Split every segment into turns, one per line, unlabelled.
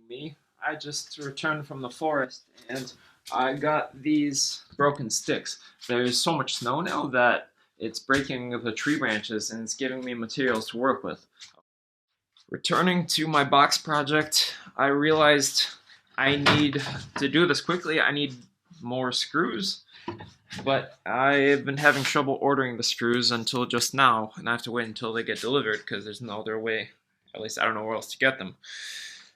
me. I just returned from the forest and I got these broken sticks. There's so much snow now that it's breaking the tree branches and it's giving me materials to work with. Returning to my box project, I realized I need to do this quickly. I need more screws, but I've been having trouble ordering the screws until just now, and I have to wait until they get delivered because there's no other way. At least I don't know where else to get them.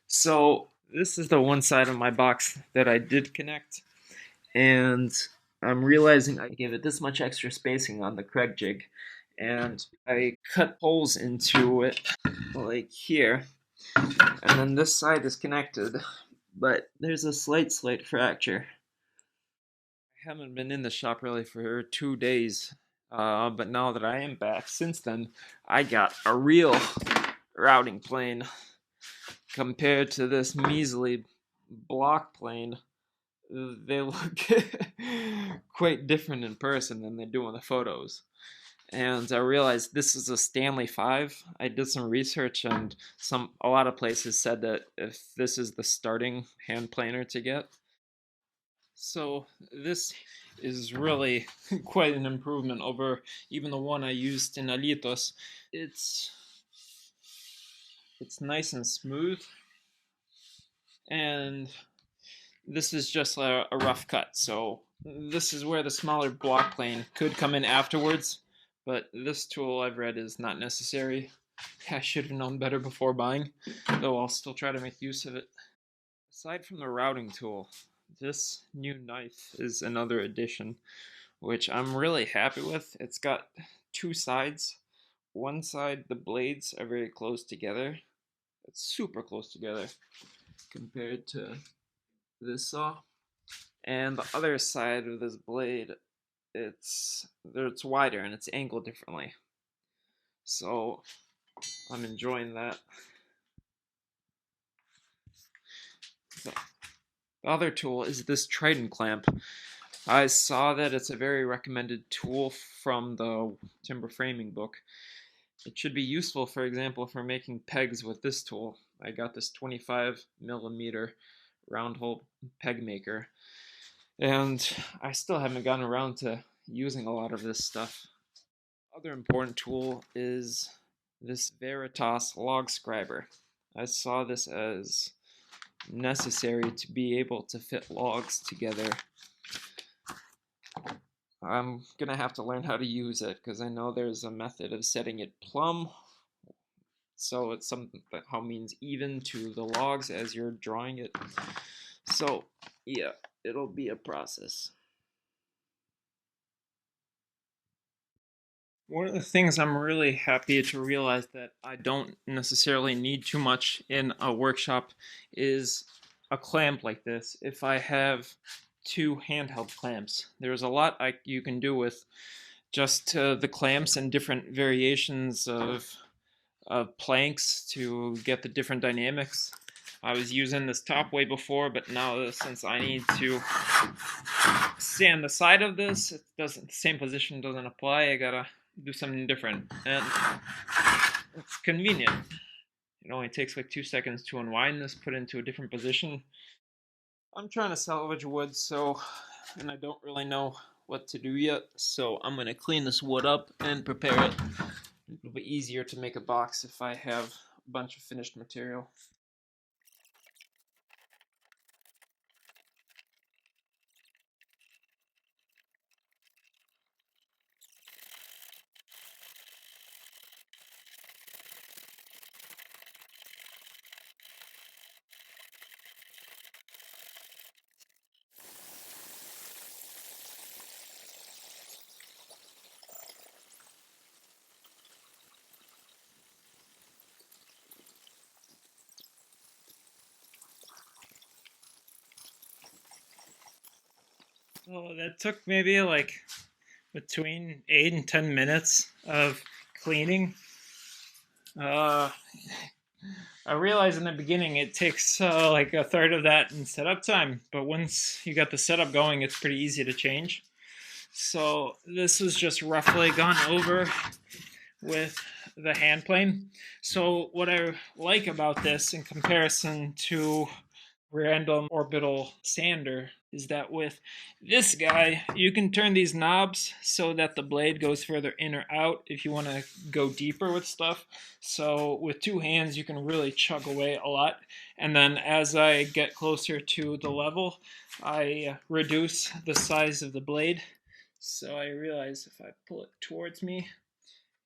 So this is the one side of my box that I did connect, and I'm realizing I gave it this much extra spacing on the Craig jig, and I cut holes into it like here, and then this side is connected, but there's a slight fracture. I haven't been in the shop really for 2 days, but now that I am back, since then, I got a real routing plane compared to this measly block plane. They look quite different in person than they do in the photos. And I realized this is a Stanley 5. I did some research, and a lot of places said that if this is the starting hand planer to get. So this is really quite an improvement over even the one I used in Alitos. It's nice and smooth, and this is just a rough cut. So this is where the smaller block plane could come in afterwards, but this tool I've read is not necessary. I should have known better before buying, though I'll still try to make use of it. Aside from the routing tool, this new knife is another addition, which I'm really happy with. It's got two sides. One side, the blades are very close together. It's super close together compared to this saw. And the other side of this blade, it's wider and it's angled differently. So I'm enjoying that. The other tool is this Triton clamp. I saw that it's a very recommended tool from the timber framing book. It should be useful, for example, for making pegs with this tool. I got this 25mm round hole peg maker, and I still haven't gotten around to using a lot of this stuff. Other important tool is this Veritas Log Scriber. I saw this as necessary to be able to fit logs together. I'm gonna have to learn how to use it because I know there's a method of setting it plumb, so it somehow means even to the logs as you're drawing it. So yeah, it'll be a process. One of the things I'm really happy to realize that I don't necessarily need too much in a workshop is a clamp like this. If I have two handheld clamps, there's a lot you can do with just the clamps and different variations of planks to get the different dynamics. I was using this top way before, but now since I need to stand the side of this, the same position doesn't apply. I gotta do something different, and it's convenient. It only takes like 2 seconds to unwind this, put it into a different position. I'm trying to salvage wood, and I don't really know what to do yet, so I'm gonna clean this wood up and prepare it. It'll be easier to make a box if I have a bunch of finished material. Well, that took maybe like between 8 and 10 minutes of cleaning. I realized in the beginning it takes like a third of that in setup time, but once you got the setup going, it's pretty easy to change. So this was just roughly gone over with
the hand plane. So what I like about this in comparison to random orbital sander is that with this guy, you can turn these knobs so that the blade goes further in or out if you want to go deeper with stuff. So with two hands, you can really chug away a lot. And then as I get closer to the level, I reduce the size of the blade. So I realize if I pull it towards me,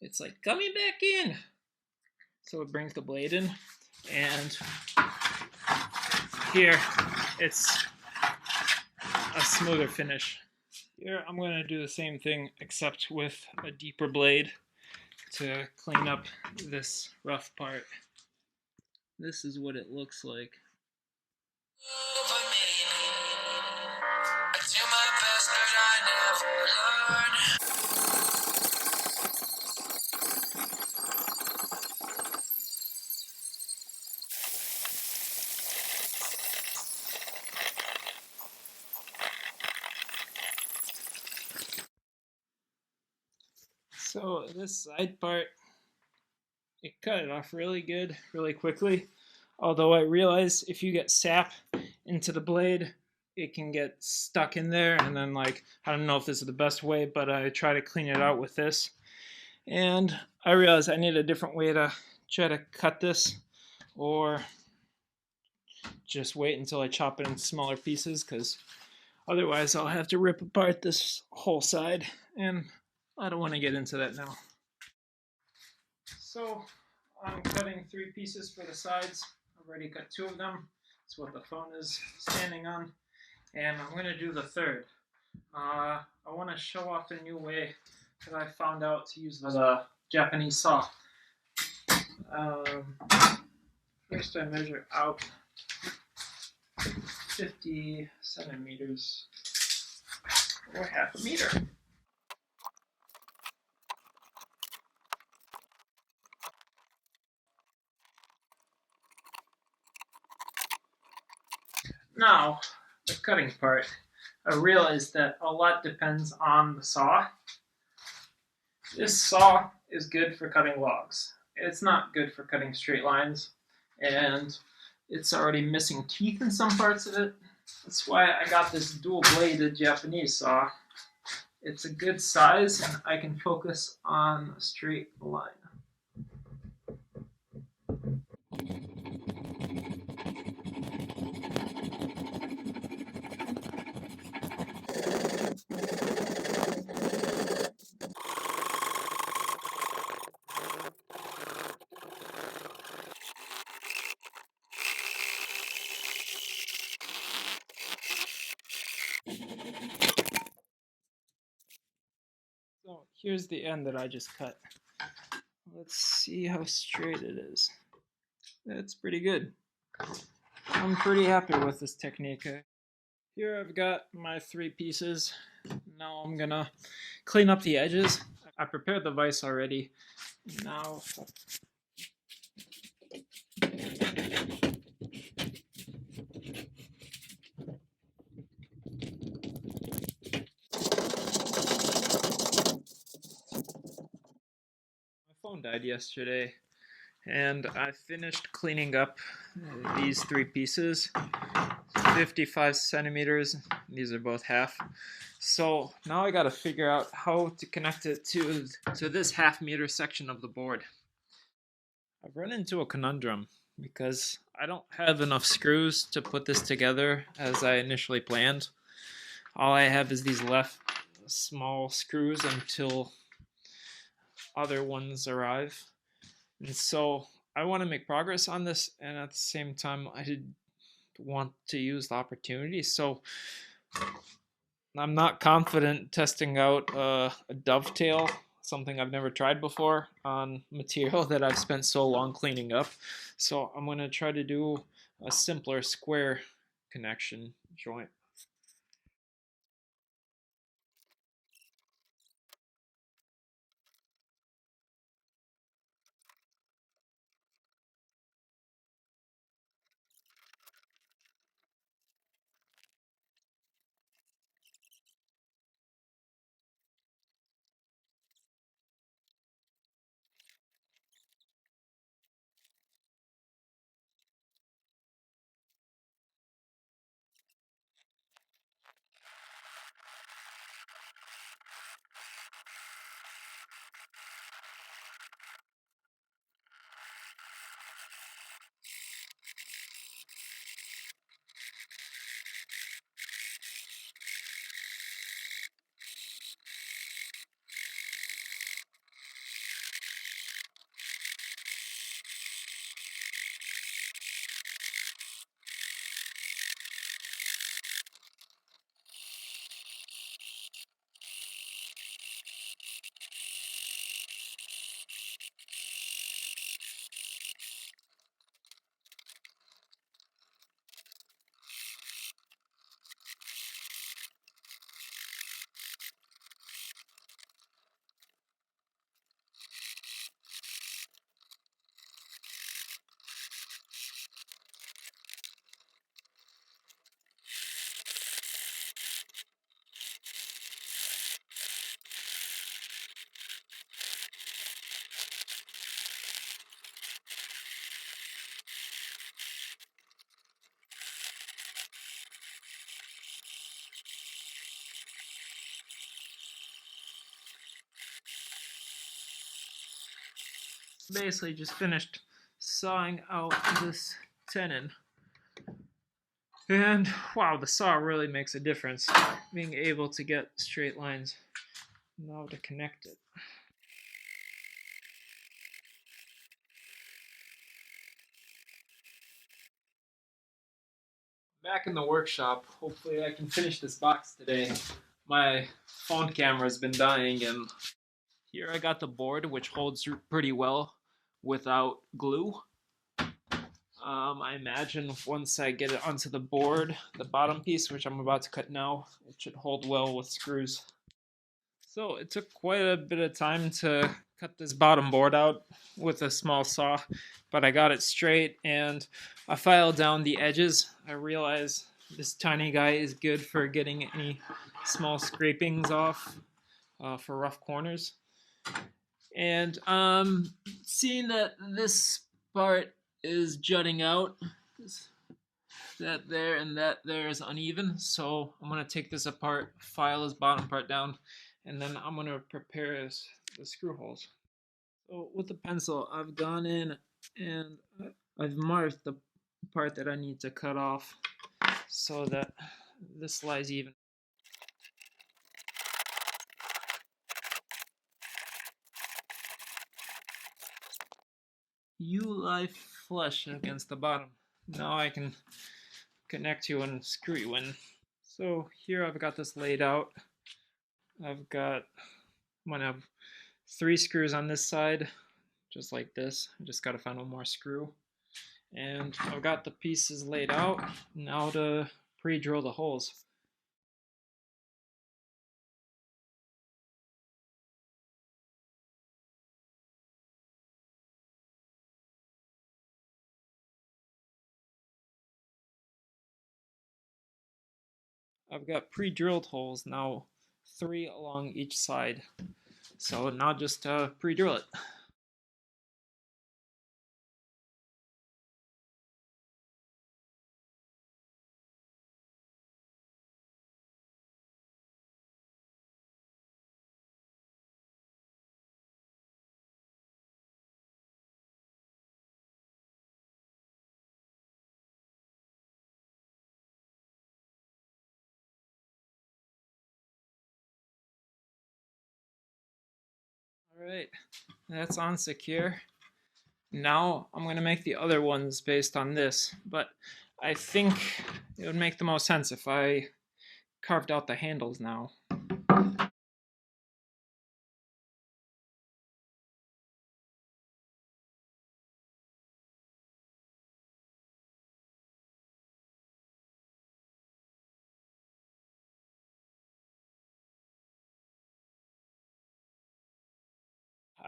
it's like coming back in. So it brings the blade in, and here it's a smoother finish. Here I'm going to do the same thing except with a deeper blade to clean up this rough part. This is what it looks like. So this side part, it cut it off really good, really quickly. Although I realize if you get sap into the blade, it can get stuck in there, and then like, I don't know if this is the best way, but I try to clean it out with this. And I realize I need a different way to try to cut this, or just wait until I chop it in smaller pieces, because otherwise I'll have to rip apart this whole side, and I don't want to get into that now. So I'm cutting 3 pieces for the sides. I've already cut 2 of them. That's what the phone is standing on. And I'm going to do the third. I want to show off a new way that I found out to use the Japanese saw. First I measure out 50 centimeters, or half a meter. Now, the cutting part. I realized that a lot depends on the saw. This saw is good for cutting logs. It's not good for cutting straight lines, and it's already missing teeth in some parts of it. That's why I got this dual-bladed Japanese saw. It's a good size, and I can focus on a straight line. So here's the end that I just cut. Let's see how straight it is. That's pretty good. I'm pretty happy with this technique. Here I've got my 3 pieces. Now I'm gonna clean up the edges. I prepared the vise already. Now my phone died yesterday, and I finished cleaning up these 3 pieces. 55 centimeters. These are both half. So now I gotta figure out how to connect it to this half-meter section of the board. I've run into a conundrum because I don't have enough screws to put this together as I initially planned. All I have is these left small screws until other ones arrive. And so I want to make progress on this, and at the same time I did want to use the opportunity. So I'm not confident testing out a dovetail, something I've never tried before, on material that I've spent so long cleaning up. So I'm going to try to do a simpler square connection joint. basically just finished sawing out this tenon. And wow, the saw really makes a difference, being able to get straight lines. Now to connect it. Back in the workshop. Hopefully I can finish this box today. My phone camera's been dying, and here I got the board, which holds pretty well without glue. I imagine once I get it onto the board, the bottom piece, which I'm about to cut now, it should hold well with screws. So it took quite a bit of time to cut this bottom board out with a small saw, but I got it straight and I filed down the edges. I realized this tiny guy is good for getting any small scrapings off for rough corners. And seeing that this part is jutting out, that there and that there is uneven, so I'm going to take this apart, file this bottom part down, and then I'm going to prepare the screw holes. So with the pencil, I've gone in and I've marked the part that I need to cut off so that this lies even. You lie flush against the bottom. Now I can connect you and screw you in. So here I've got this laid out. I'm gonna have 3 screws on this side, just like this. I just gotta find one more screw. And I've got the pieces laid out. Now to pre-drill the holes. I've got pre-drilled holes now, 3 along each side. So now just pre-drill it. Alright, that's on secure. Now I'm going to make the other ones based on this, but I think it would make the most sense if I carved out the handles now.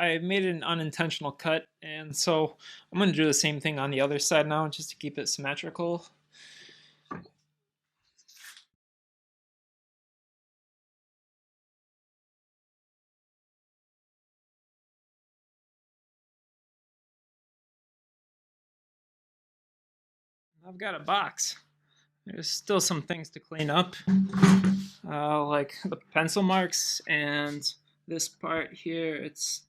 I made an unintentional cut, and so I'm going to do the same thing on the other side now just to keep it symmetrical. I've got a box. There's still some things to clean up, like the pencil marks and this part here. It's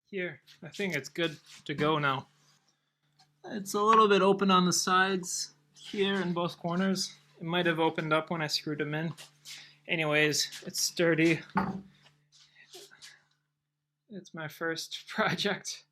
here. I think it's good to go now. It's a little bit open on the sides here in both corners. It might have opened up when I screwed them in. Anyways, it's sturdy. It's my first project.